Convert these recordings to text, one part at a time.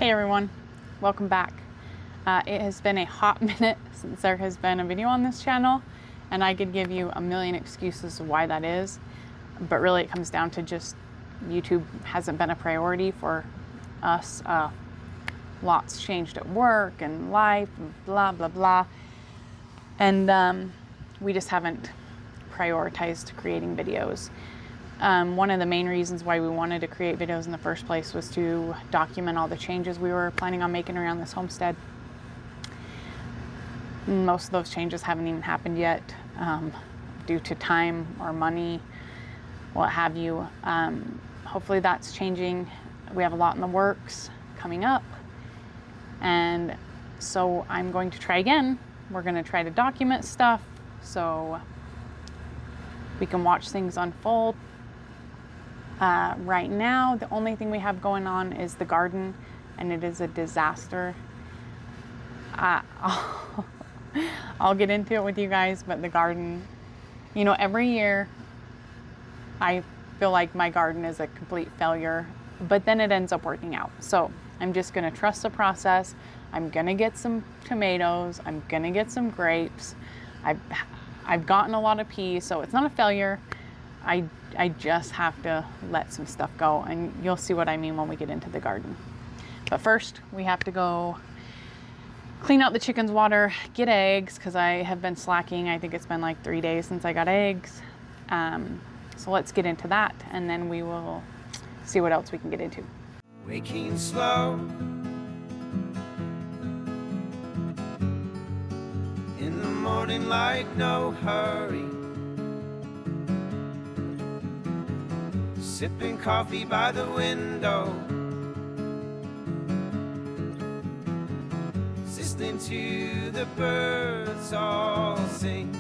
Hey everyone, welcome back. It has been a hot minute since there has been a video on this channel, and I could give you a million excuses of why that is, but really it comes down to just YouTube hasn't been a priority for us. Lots changed at work and life and blah blah blah, and we just haven't prioritized creating videos. One of the main reasons why we wanted to create videos in the first place was to document all the changes we were planning on making around this homestead. Most of those changes haven't even happened yet, due to time or money, what have you. Hopefully that's changing. We have a lot in the works coming up, and so I'm going to try again. We're going to try to document stuff so we can watch things unfold. Right now, the only thing we have going on is the garden, and it is a disaster. I'll get into it with you guys, but the garden, you know, every year I feel like my garden is a complete failure, but then it ends up working out. So I'm just going to trust the process. I'm going to get some tomatoes. I'm going to get some grapes. I've gotten a lot of peas, so it's not a failure. I just have to let some stuff go, and you'll see what I mean when we get into the garden. But first, we have to go clean out the chickens' water, get eggs, because I have been slacking. I think it's been like 3 days since I got eggs. So let's get into that, and then we will see what else we can get into. Waking slow in the morning light, no hurry. Sipping coffee by the window, listening to the birds all sing.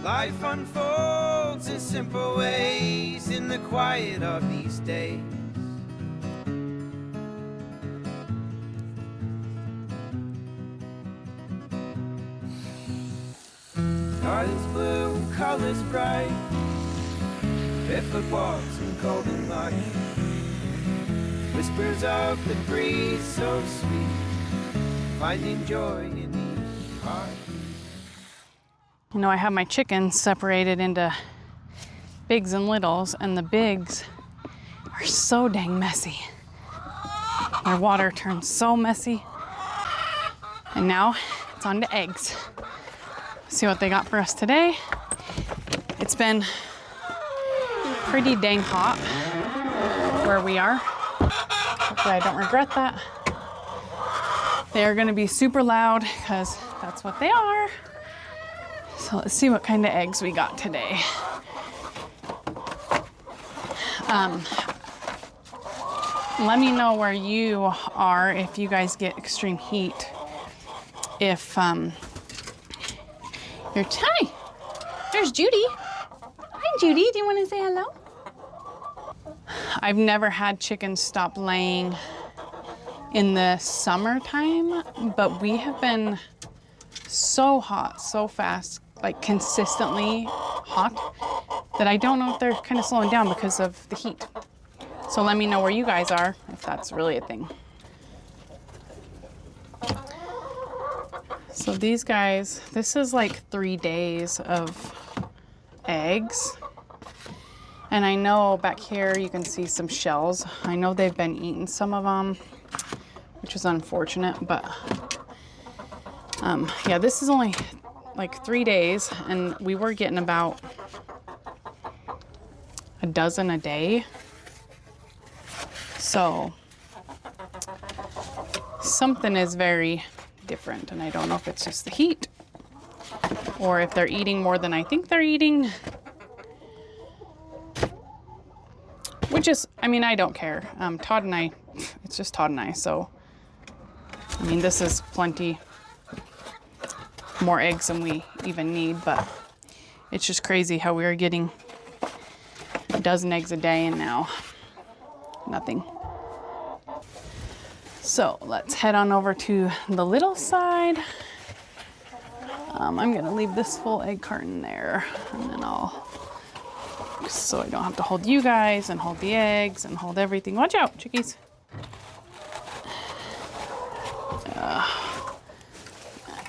Life unfolds in simple ways in the quiet of these days. Garden's blue, colors bright, barefoot walks in golden light, whispers of the breeze so sweet, finding joy in each heart. You know, I have my chickens separated into bigs and littles, and the bigs are so dang messy. Their water turns so messy. And now it's on to eggs. See what they got for us today. It's been pretty dang hot where we are. Hopefully I don't regret that. They are going to be super loud because that's what they are. So let's see what kind of eggs we got today. Let me know where you are if you guys get extreme heat. If you're hi, there's Judy. Hi Judy, do you want to say hello? I've never had chickens stop laying in the summertime, but we have been so hot, so fast, like consistently hot, that I don't know if they're kind of slowing down because of the heat. So let me know where you guys are, if that's really a thing. So these guys, this is like 3 days of eggs. And I know back here you can see some shells. I know they've been eating some of them, which is unfortunate, but yeah, this is only like 3 days, and we were getting about a dozen a day. So something is very different, and I don't know if it's just the heat or if they're eating more than I think they're eating. Which is, I mean, I don't care. Todd and I, it's just Todd and I, so I mean, this is plenty more eggs than we even need, but it's just crazy how we are getting a dozen eggs a day and now nothing. So let's head on over to the little side. I'm gonna leave this full egg carton there, and then so I don't have to hold you guys and hold the eggs and hold everything. Watch out, chickies.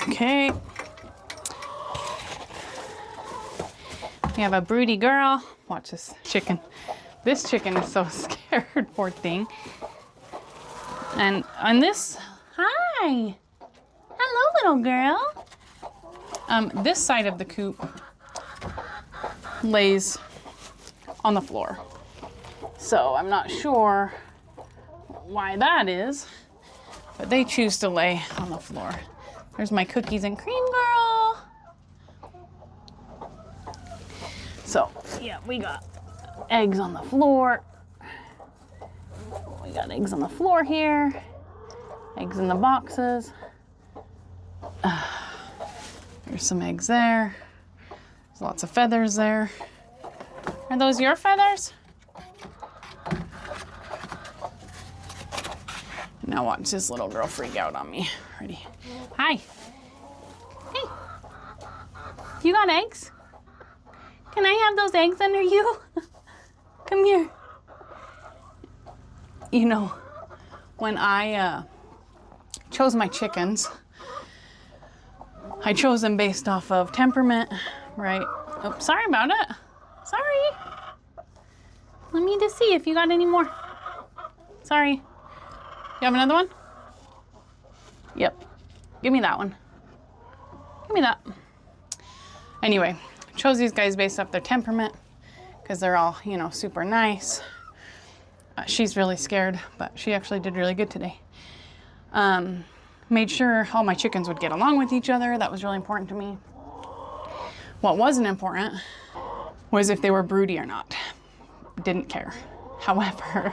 Okay. We have a broody girl. Watch this chicken. This chicken is so scared, poor thing. And on this, hi. Hello, little girl. This side of the coop lays on the floor. So I'm not sure why that is, but they choose to lay on the floor. There's my cookies and cream girl. So yeah, we got eggs on the floor. We got eggs on the floor here. Eggs in the boxes. There's some eggs there. There's lots of feathers there. Are those your feathers? Now watch this little girl freak out on me. Ready? Hi. Hey. You got eggs? Can I have those eggs under you? Come here. You know, when I chose my chickens, I chose them based off of temperament, right? Oh, sorry about it. Sorry. Let me just see if you got any more. Sorry. You have another one? Yep. Give me that one. Give me that. Anyway, chose these guys based off their temperament because they're all, you know, super nice. She's really scared, but she actually did really good today. Made sure all my chickens would get along with each other. That was really important to me. What wasn't important was if they were broody or not. Didn't care. However,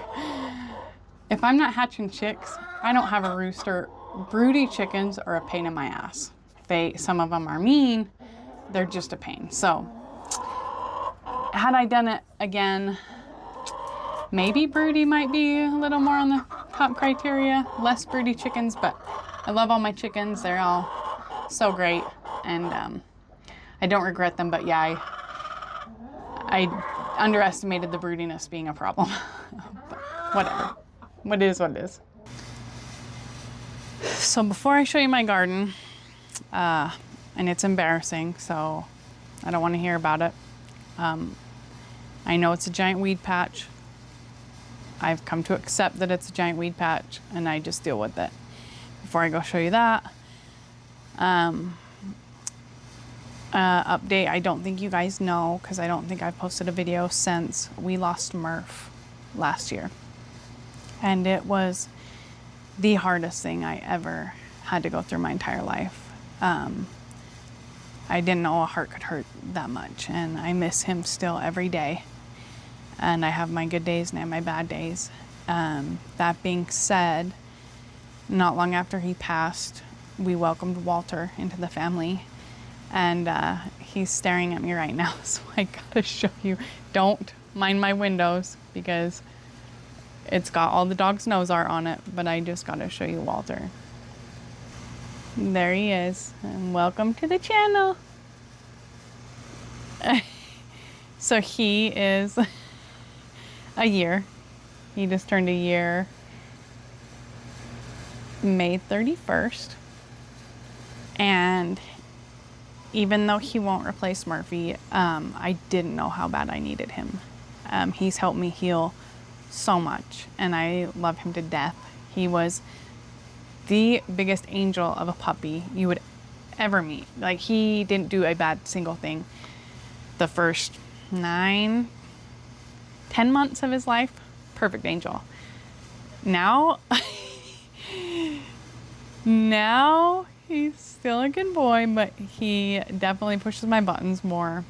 if I'm not hatching chicks, I don't have a rooster. Broody chickens are a pain in my ass. Some of them are mean. They're just a pain. So, had I done it again, maybe broody might be a little more on the top criteria. Less broody chickens, but I love all my chickens. They're all so great, and I don't regret them. But yeah, I underestimated the broodiness being a problem. But whatever. What is what it is. So before I show you my garden, and it's embarrassing, so I don't want to hear about it. I know it's a giant weed patch. I've come to accept that it's a giant weed patch, and I just deal with it. Before I go show you that, update, I don't think you guys know, because I don't think I've posted a video since we lost Murph last year. And it was the hardest thing I ever had to go through my entire life. I didn't know a heart could hurt that much, and I miss him still every day. And I have my good days and I have my bad days. That being said, not long after he passed, we welcomed Walter into the family, and he's staring at me right now, so I gotta show you. Don't mind my windows because it's got all the dog's nose art on it, but I just gotta show you Walter. There he is, and welcome to the channel. So he is a year. He just turned a year May 31st. And even though he won't replace Murphy, I didn't know how bad I needed him. He's helped me heal so much, and I love him to death. He was the biggest angel of a puppy you would ever meet. Like, he didn't do a bad single thing the first 9-10 months of his life. Perfect angel. Now he's still a good boy, but he definitely pushes my buttons more.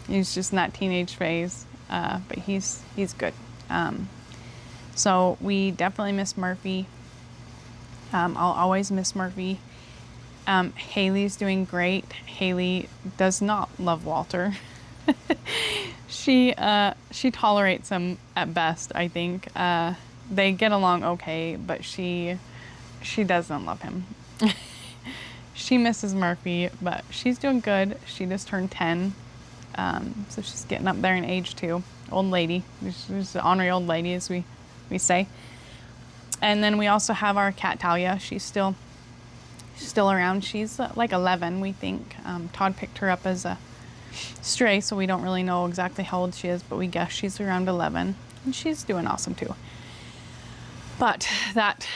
He's just in that teenage phase, but he's good. So we definitely miss Murphy. I'll always miss Murphy. Hailey's doing great. Hailey does not love Walter. She tolerates him at best, I think. They get along okay, but she doesn't love him. She misses Murphy, but she's doing good. She just turned 10, so she's getting up there in age too. Old lady. She's an honorary old lady, as we say. And then we also have our cat Thalia. She's still around. She's like 11, we think. Todd picked her up as a stray, so we don't really know exactly how old she is, but we guess she's around 11, and she's doing awesome too. But that,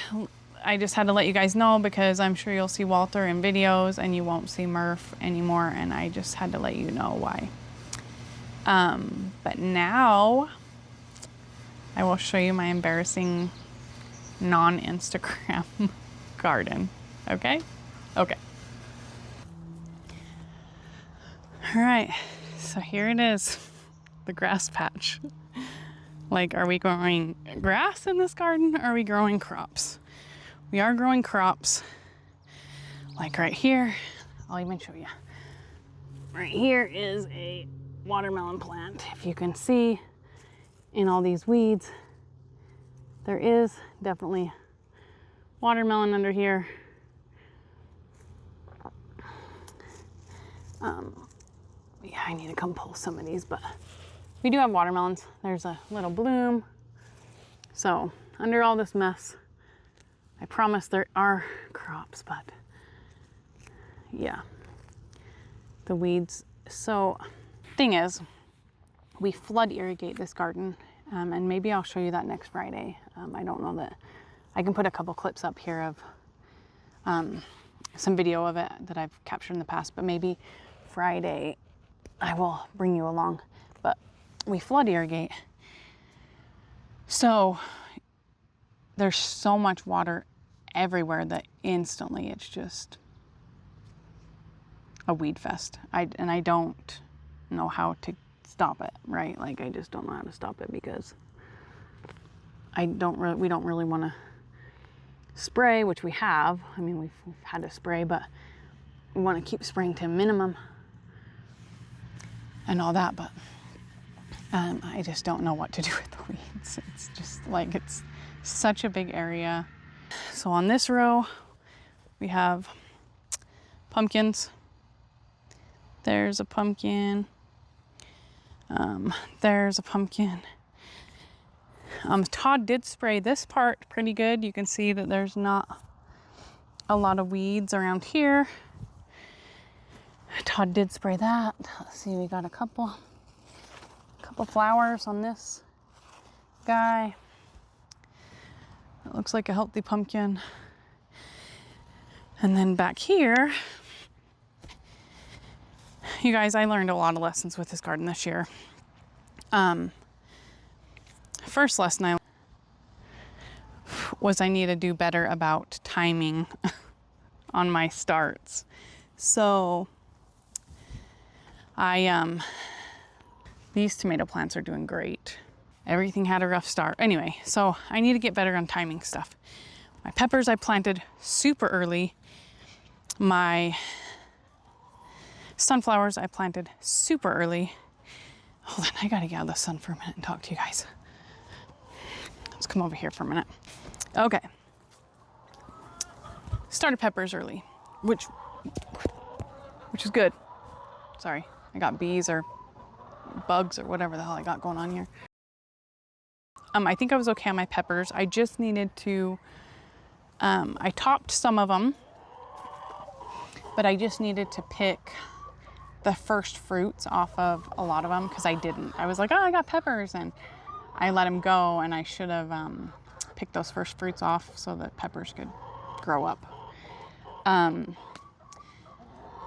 I just had to let you guys know because I'm sure you'll see Walter in videos and you won't see Murph anymore, and I just had to let you know why. But now I will show you my embarrassing non-Instagram garden. Okay? Okay. All right, so here it is, the grass patch. Like, are we growing grass in this garden or are we growing crops? We are growing crops. Like right here, I'll even show you. Right here is a watermelon plant. If you can see in all these weeds, there is definitely watermelon under here. Yeah, I need to come pull some of these, but we do have watermelons. There's a little bloom. So under all this mess, I promise there are crops, but yeah, the weeds. So thing is, we flood irrigate this garden, and maybe I'll show you that next Friday. I don't know that I can put a couple clips up here of some video of it that I've captured in the past, but maybe Friday I will bring you along. But we flood irrigate, so there's so much water everywhere that instantly it's just a weed fest. And I don't know how to stop it, right? Like, I just don't know how to stop it because we don't really want to spray, which we have. I mean, we've had to spray, but we want to keep spraying to a minimum and all that, but I just don't know what to do with the weeds. It's just like, it's such a big area. So on this row, we have pumpkins. There's a pumpkin. There's a pumpkin. Todd did spray this part pretty good. You can see that there's not a lot of weeds around here. Todd did spray that. Let's see, we got a couple flowers on this guy. It looks like a healthy pumpkin. And then back here, you guys, I learned a lot of lessons with this garden this year. First lesson I need to do better about timing on my starts. So these tomato plants are doing great. Everything had a rough start. Anyway, so I need to get better on timing stuff. My peppers I planted super early. My sunflowers I planted super early. Hold on, I gotta get out of the sun for a minute and talk to you guys. Let's come over here for a minute. Okay. Started peppers early, which is good. Sorry, I got bees or bugs or whatever the hell I got going on here. I think I was okay on my peppers. I just needed to, I topped some of them, but I just needed to pick the first fruits off of a lot of them because I didn't. I was like, oh, I got peppers, and I let them go, and I should have picked those first fruits off so that peppers could grow up.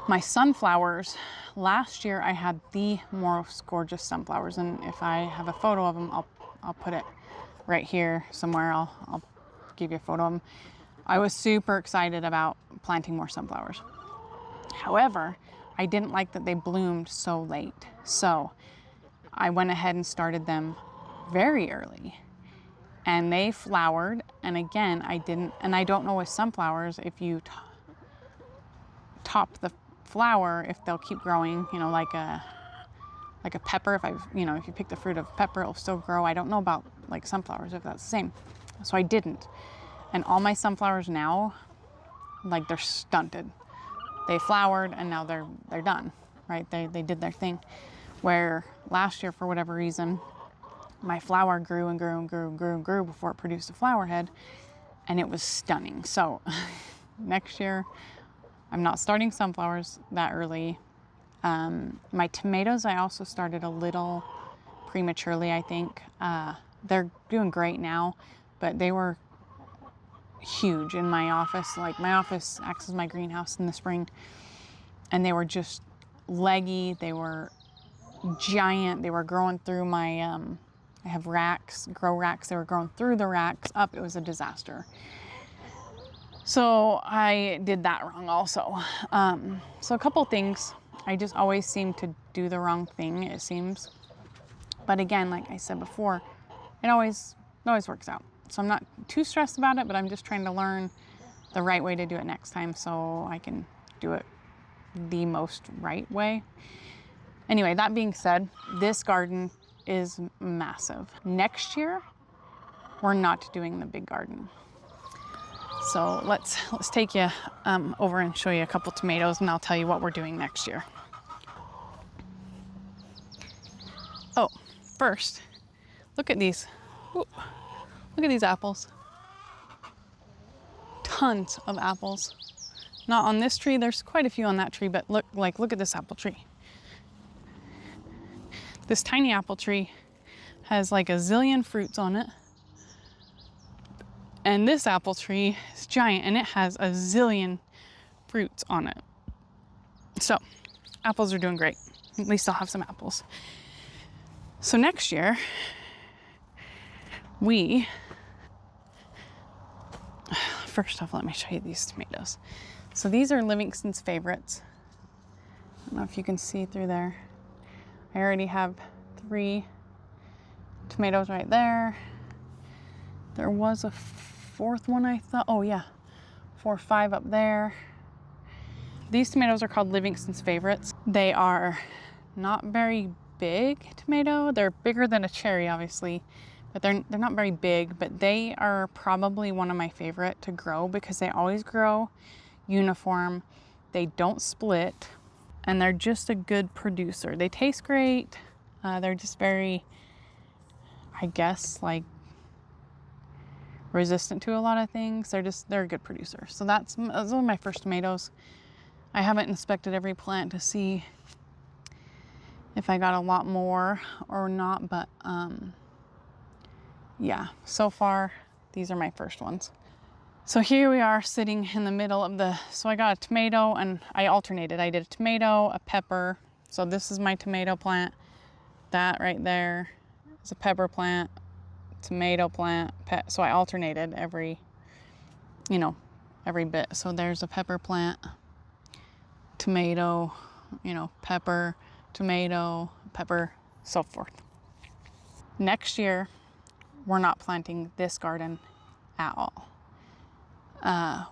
My sunflowers, last year I had the most gorgeous sunflowers, and if I have a photo of them, I'll put it right here somewhere. I'll give you a photo of them. I was super excited about planting more sunflowers. However, I didn't like that they bloomed so late. So I went ahead and started them very early, and they flowered. And again, I don't know with sunflowers, if you top the flower, if they'll keep growing, you know, like a pepper. If you pick the fruit of a pepper, it'll still grow. I don't know about like sunflowers, if that's the same. So I didn't. And all my sunflowers now, like, they're stunted. They flowered and now they're done, right? They did their thing. Where last year, for whatever reason, my flower grew and grew and grew and grew and grew before it produced a flower head. and it was stunning. So next year, I'm not starting sunflowers that early. My tomatoes, I also started a little prematurely, I think. They're doing great now, but they were huge in my office. Like, my office acts as my greenhouse in the spring, and they were just leggy. They were giant. They were growing through my, I have racks, grow racks. They were growing through the racks up. It was a disaster. So I did that wrong also. So a couple things. I just always seem to do the wrong thing, it seems. But again, like I said before, it always works out. So I'm not too stressed about it, but I'm just trying to learn the right way to do it next time so I can do it the most right way. Anyway, that being said, this garden is massive. Next year, we're not doing the big garden. So let's take you over and show you a couple tomatoes, and I'll tell you what we're doing next year. Oh, first, look at these. Ooh, look at these apples. Tons of apples. Not on this tree. There's quite a few on that tree, but look at this apple tree. This tiny apple tree has like a zillion fruits on it. And this apple tree is giant, and it has a zillion fruits on it. So apples are doing great. At least I'll have some apples. So next year, first off, let me show you these tomatoes. So these are Livingston's favorites. I don't know if you can see through there. I already have 3 tomatoes right there. There was a 4th one, I thought. Oh yeah, 4 or 5 up there. These tomatoes are called Livingston's favorites. They are not very big tomato. They're bigger than a cherry, obviously, but they're not very big, but they are probably one of my favorite to grow because they always grow uniform. They don't split, and they're just a good producer. They taste great. They're just very, I guess, like resistant to a lot of things. They're a good producer. So those are my first tomatoes. I haven't inspected every plant to see if I got a lot more or not, but yeah, so far these are my first ones. So here we are sitting in the middle of so I got a tomato, and I alternated. I did a tomato, a pepper. So this is my tomato plant. That right there is a pepper plant, tomato plant. So I alternated every bit. So there's a pepper plant, tomato, pepper, tomato, pepper, so forth. Next year, we're not planting this garden at all.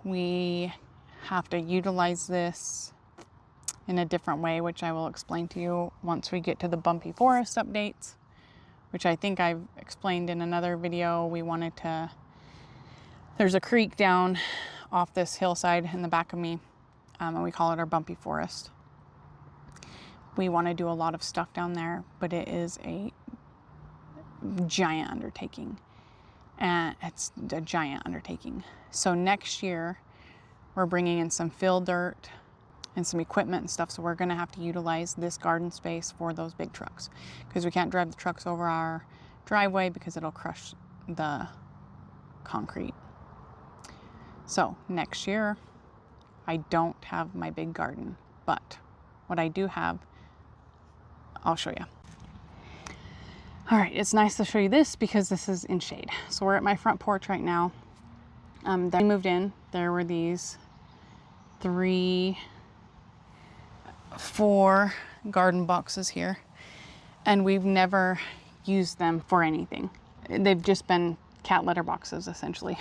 We have to utilize this in a different way, which I will explain to you once we get to the Bumpy Forest updates, which I think I've explained in another video. There's a creek down off this hillside in the back of me, and we call it our Bumpy Forest. We want to do a lot of stuff down there, but it is a giant undertaking. And it's a giant undertaking. So next year, we're bringing in some fill dirt and some equipment and stuff. So we're going to have to utilize this garden space for those big trucks, because we can't drive the trucks over our driveway because it'll crush the concrete. So next year, I don't have my big garden, but what I do have, I'll show you. All right, it's nice to show you this because this is in shade. So we're at my front porch right now. Then I moved in, there were these 4 garden boxes here, and we've never used them for anything. They've just been cat litter boxes, essentially.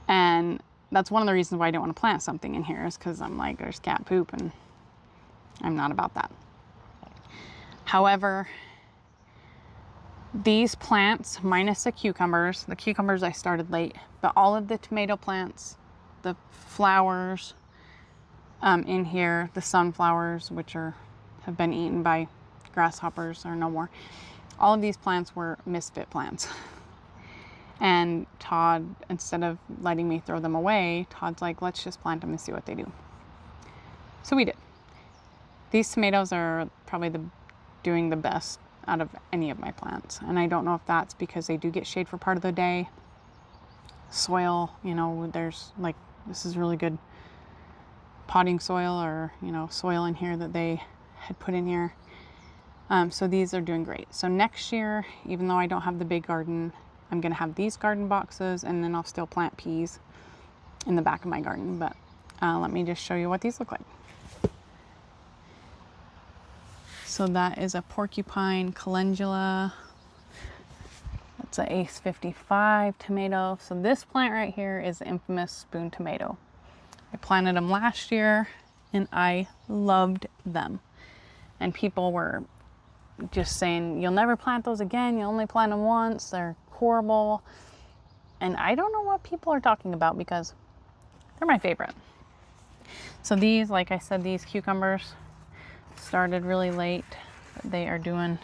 And that's one of the reasons why I don't want to plant something in here, is because I'm like, there's cat poop, and I'm not about that. However, these plants, minus the cucumbers I started late, but all of the tomato plants, the flowers in here, the sunflowers, which have been eaten by grasshoppers, are no more. All of these plants were misfit plants. And Todd, instead of letting me throw them away, Todd's like, let's just plant them and see what they do. So we did. These tomatoes are probably doing the best out of any of my plants. And I don't know if that's because they do get shade for part of the day. Soil, you know, there's like, this is really good potting soil, or, you know, soil in here that they had put in here. So these are doing great. So next year, even though I don't have the big garden, I'm gonna have these garden boxes, and then I'll still plant peas in the back of my garden. But let me just show you what these look like. So that is a porcupine calendula. That's an Ace 55 tomato. So this plant right here is the infamous spoon tomato. I planted them last year and I loved them. And people were just saying, you'll never plant those again. You only plant them once. They're horrible. And I don't know what people are talking about because they're my favorite. So these, like I said, these cucumbers started really late, but they are doing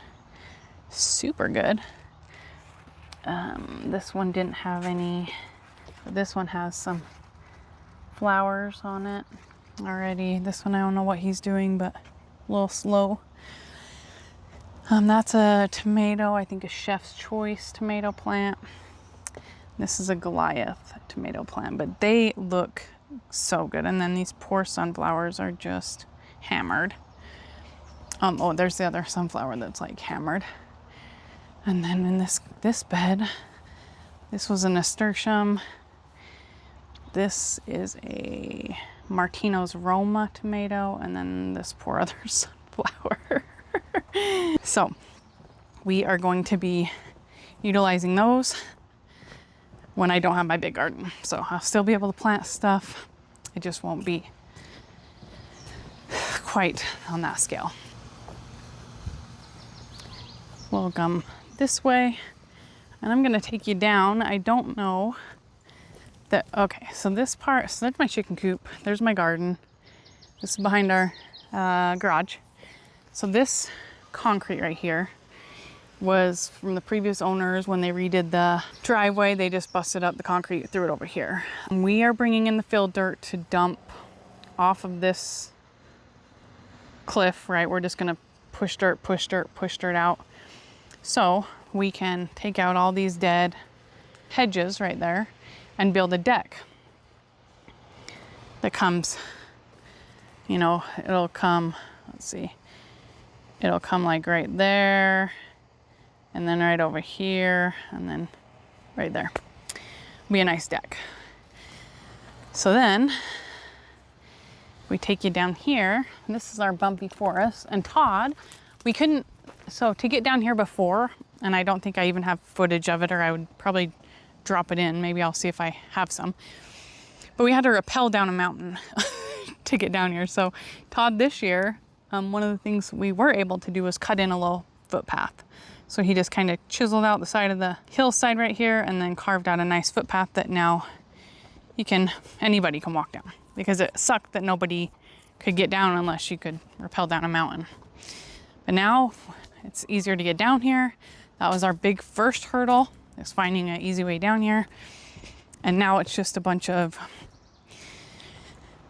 super good. This one didn't have any, but this one has some flowers on it already. This one, I don't know what he's doing, but a little slow. That's a tomato, I think a Chef's Choice tomato plant. This is a Goliath tomato plant, but they look so good. And then these poor sunflowers are just hammered. Oh, there's the other sunflower that's like hammered. And then in this bed, this was a nasturtium. This is a Martino's Roma tomato, and then this poor other sunflower. So we are going to be utilizing those when I don't have my big garden. So I'll still be able to plant stuff. It just won't be quite on that scale. We'll come this way, and I'm gonna take you down. I don't know that, okay, so this part, so that's my chicken coop. There's my garden. This is behind our garage. So this concrete right here was from the previous owners. When they redid the driveway, they just busted up the concrete, threw it over here. And we are bringing in the fill dirt to dump off of this cliff, right? We're just gonna push dirt out. So we can take out all these dead hedges right there and build a deck that comes, you know, it'll come, let's see, it'll come like right there, and then right over here, and then right there. Be a nice deck. So then we take you down here. This is our Bumpy Forest. And Todd, we couldn't, so to get down here before, and I don't think I even have footage of it, or I would probably drop it in. Maybe I'll see if I have some. But we had to rappel down a mountain to get down here. So Todd this year, one of the things we were able to do was cut in a little footpath. So he just kind of chiseled out the side of the hillside right here and then carved out a nice footpath that now anybody can walk down, because it sucked that nobody could get down unless you could rappel down a mountain. But now it's easier to get down here. That was our big first hurdle, is finding an easy way down here. And now it's just a bunch of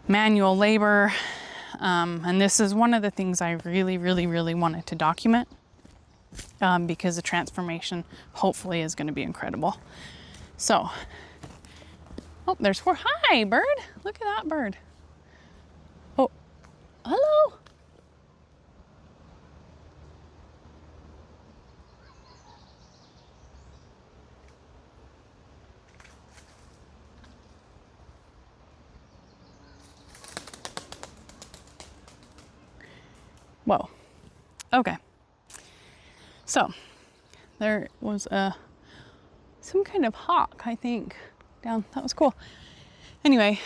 manual labor. And this is one of the things I really, really, really wanted to document, because the transformation hopefully is going to be incredible. So, oh, there's four. Hi, bird. Look at that bird. Oh, hello. Whoa. Okay. So there was some kind of hawk, I think, down. That was cool. Anyway,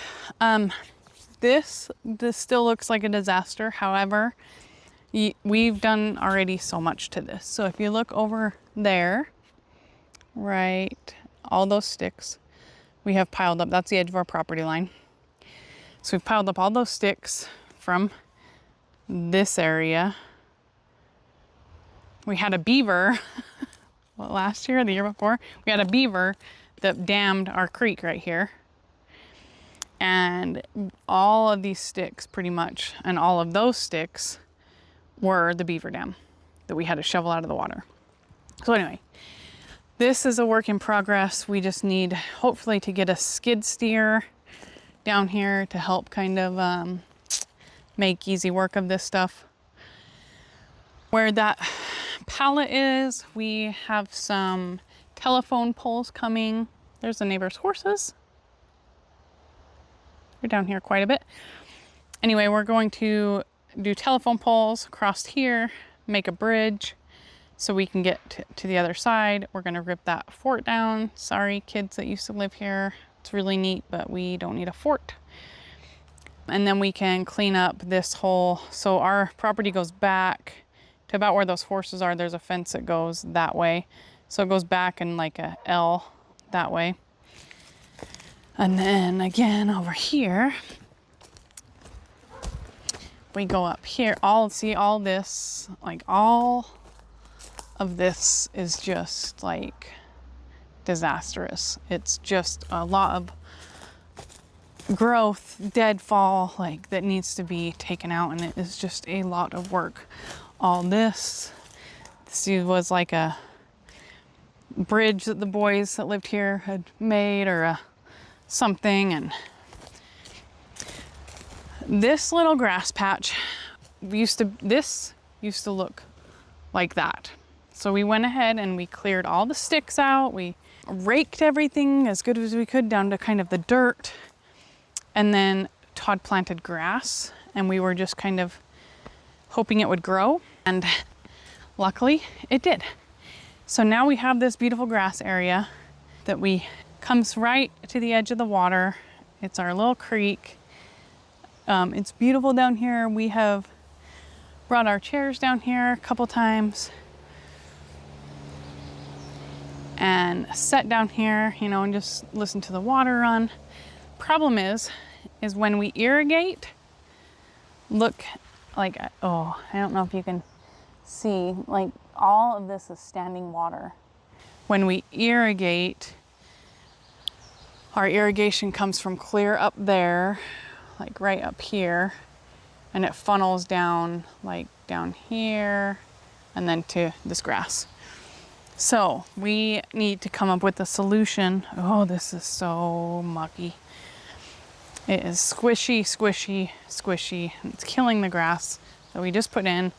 this still looks like a disaster. However, we've done already so much to this. So if you look over there, right, all those sticks we have piled up. That's the edge of our property line. So we've piled up all those sticks from this area. We had a beaver, what, last year or the year before? We had a beaver that dammed our creek right here. And all of these sticks pretty much, and all of those sticks were the beaver dam that we had to shovel out of the water. So anyway, this is a work in progress. We just need hopefully to get a skid steer down here to help kind of make easy work of this stuff. Where that pallet is, we have some telephone poles coming. There's the neighbor's horses. They're down here quite a bit. Anyway, we're going to do telephone poles across here, make a bridge so we can get to the other side. We're gonna rip that fort down. Sorry, kids that used to live here. It's really neat, but we don't need a fort. And then we can clean up this whole, so our property goes back to about where those horses are. There's a fence that goes that way. So it goes back in like a L that way. And then again over here, we go up here. See all this, like all of this is just like disastrous. It's just a lot of growth, deadfall, like that needs to be taken out, and it is just a lot of work. All this was like a bridge that the boys that lived here had made, or something. And this little grass patch used to look like that. So we went ahead and we cleared all the sticks out. We raked everything as good as we could down to kind of the dirt. And then Todd planted grass, and we were just kind of hoping it would grow. And luckily it did. So now we have this beautiful grass area that comes right to the edge of the water. It's our little creek. It's beautiful down here. We have brought our chairs down here a couple times and sat down here, you know, and just listen to the water run. Problem is when we irrigate, look like, oh, I don't know if you can see, like all of this is standing water. When we irrigate, our irrigation comes from clear up there, like right up here, and it funnels down like down here and then to this grass. So we need to come up with a solution. Oh, this is so mucky. It is squishy, squishy, squishy. It's killing the grass that we just put in.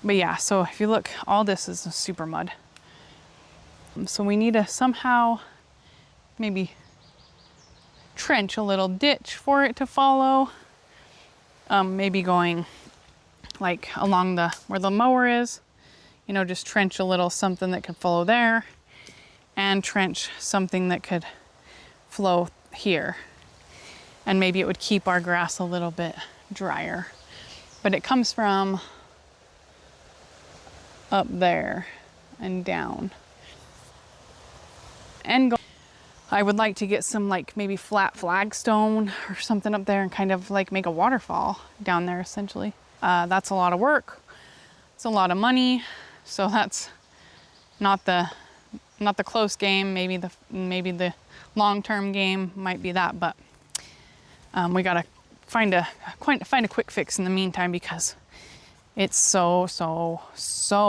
But yeah, so if you look, all this is super mud. So we need to somehow maybe trench a little ditch for it to follow. Maybe going like along where the mower is, you know, just trench a little something that could follow there, and trench something that could flow here. And maybe it would keep our grass a little bit drier. But it comes from up there and down. And I would like to get some like maybe flat flagstone or something up there and kind of like make a waterfall down there essentially. That's a lot of work. It's a lot of money. So that's not the close game. Maybe the long-term game might be that, but we gotta find a quick fix in the meantime because it's so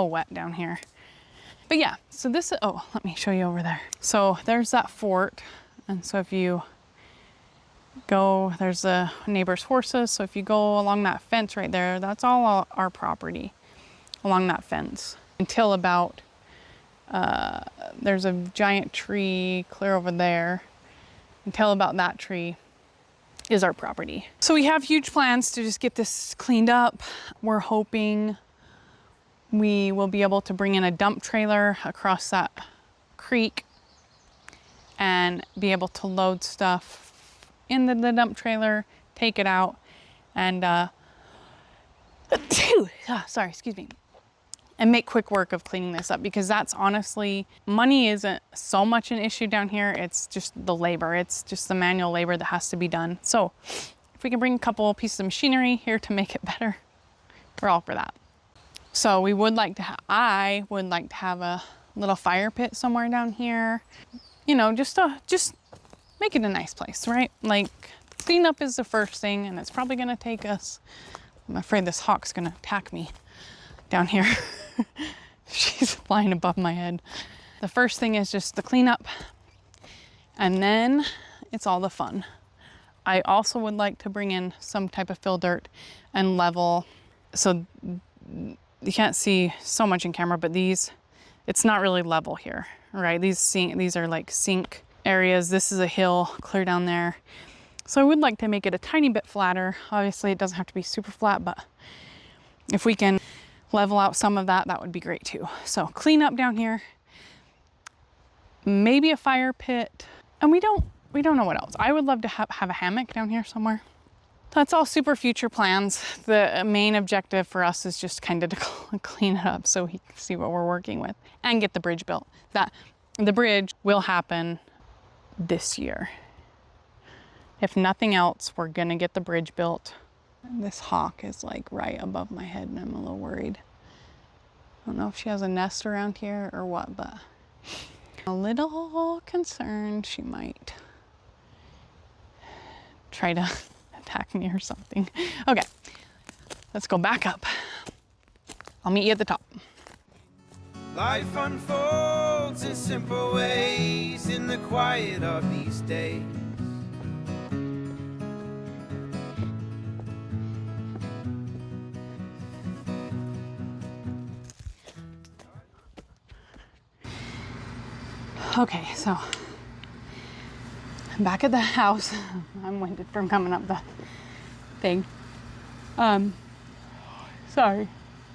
wet down here. But yeah, so this is, oh, let me show you over there. So there's that fort. And so if you go, there's the neighbor's horses. So if you go along that fence right there, that's all our property along that fence until about, there's a giant tree clear over there. Until about that tree is our property. So we have huge plans to just get this cleaned up. We're hoping we will be able to bring in a dump trailer across that creek and be able to load stuff in the dump trailer, take it out, and sorry, excuse me, and make quick work of cleaning this up, because that's honestly, money isn't so much an issue down here. It's just the labor. It's just the manual labor that has to be done. So if we can bring a couple pieces of machinery here to make it better, we're all for that. So we would like to I would like to have a little fire pit somewhere down here. you know, just make it a nice place, right? Like cleanup is the first thing, and it's probably gonna take us, I'm afraid this hawk's gonna attack me down here. She's flying above my head. The first thing is just the cleanup, and then it's all the fun. I also would like to bring in some type of fill dirt and level. So you can't see so much in camera, but these, it's not really level here, right? These are like sink areas. This is a hill clear down there. So I would like to make it a tiny bit flatter. Obviously it doesn't have to be super flat, but if we can level out some of that, that would be great too. So clean up down here, maybe a fire pit, and we don't know what else. I would love to have a hammock down here somewhere. That's all super future plans. The main objective for us is just kind of to clean it up so we can see what we're working with and get the bridge built. The bridge will happen this year. If nothing else, we're gonna get the bridge built. This hawk is like right above my head and I'm a little worried. I don't know if she has a nest around here or what, but a little concerned she might try to attack me or something. Okay, let's go back up. I'll meet you at the top. Life unfolds in simple ways in the quiet of these days. Okay, so I'm back at the house. I'm winded from coming up the thing. Sorry,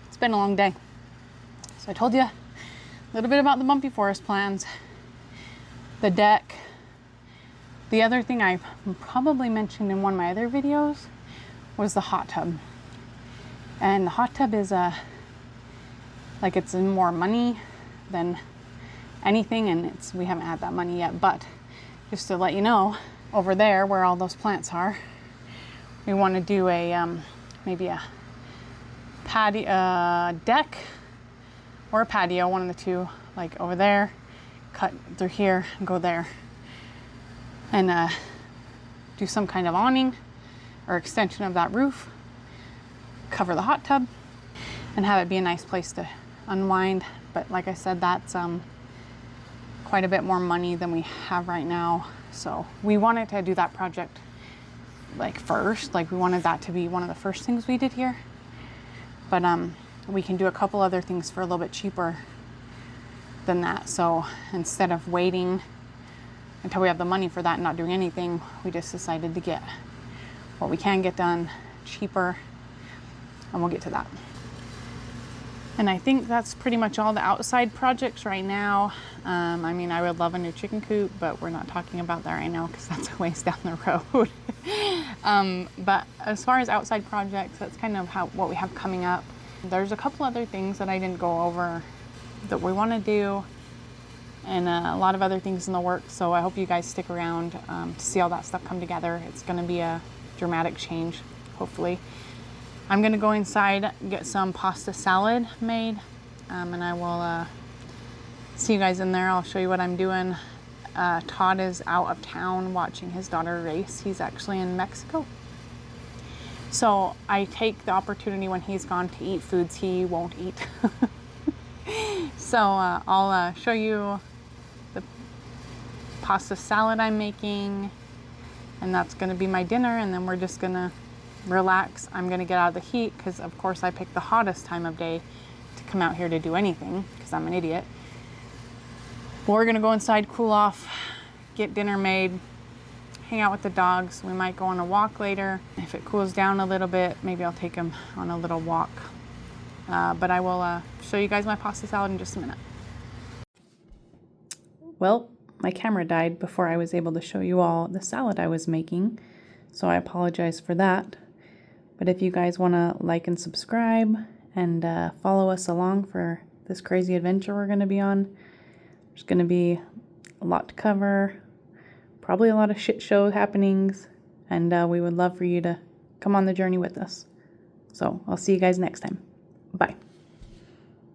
it's been a long day. So I told you a little bit about the Bumpy Forest plans, the deck. The other thing I probably mentioned in one of my other videos was the hot tub. And the hot tub is it's more money than anything, and we haven't had that money yet, but just to let you know, over there where all those plants are, we want to do a maybe a patio, deck or a patio, one of the two, like over there, cut through here and go there, and do some kind of awning or extension of that roof, cover the hot tub, and have it be a nice place to unwind. But like I said, that's quite a bit more money than we have right now. So we wanted to do that project like first, like we wanted that to be one of the first things we did here. But we can do a couple other things for a little bit cheaper than that. So instead of waiting until we have the money for that and not doing anything, we just decided to get what we can get done cheaper, and we'll get to that. And I think that's pretty much all the outside projects right now. I mean, I would love a new chicken coop, but we're not talking about that right now because that's a ways down the road. But as far as outside projects, that's kind of what we have coming up. There's a couple other things that I didn't go over that we want to do, and a lot of other things in the works. So I hope you guys stick around to see all that stuff come together. It's going to be a dramatic change, hopefully. I'm gonna go inside, get some pasta salad made, and I will see you guys in there. I'll show you what I'm doing. Todd is out of town watching his daughter race. He's actually in Mexico. So I take the opportunity when he's gone to eat foods he won't eat. So I'll show you the pasta salad I'm making, and that's gonna be my dinner, and then we're just gonna relax. I'm gonna get out of the heat because of course I picked the hottest time of day to come out here to do anything because I'm an idiot. But we're gonna go inside, cool off, get dinner made, hang out with the dogs. We might go on a walk later. If it cools down a little bit, maybe I'll take them on a little walk. But I will show you guys my pasta salad in just a minute. Well, my camera died before I was able to show you all the salad I was making, so I apologize for that. But if you guys want to like and subscribe and follow us along for this crazy adventure we're going to be on, there's going to be a lot to cover, probably a lot of shit show happenings, and we would love for you to come on the journey with us. So I'll see you guys next time. Bye.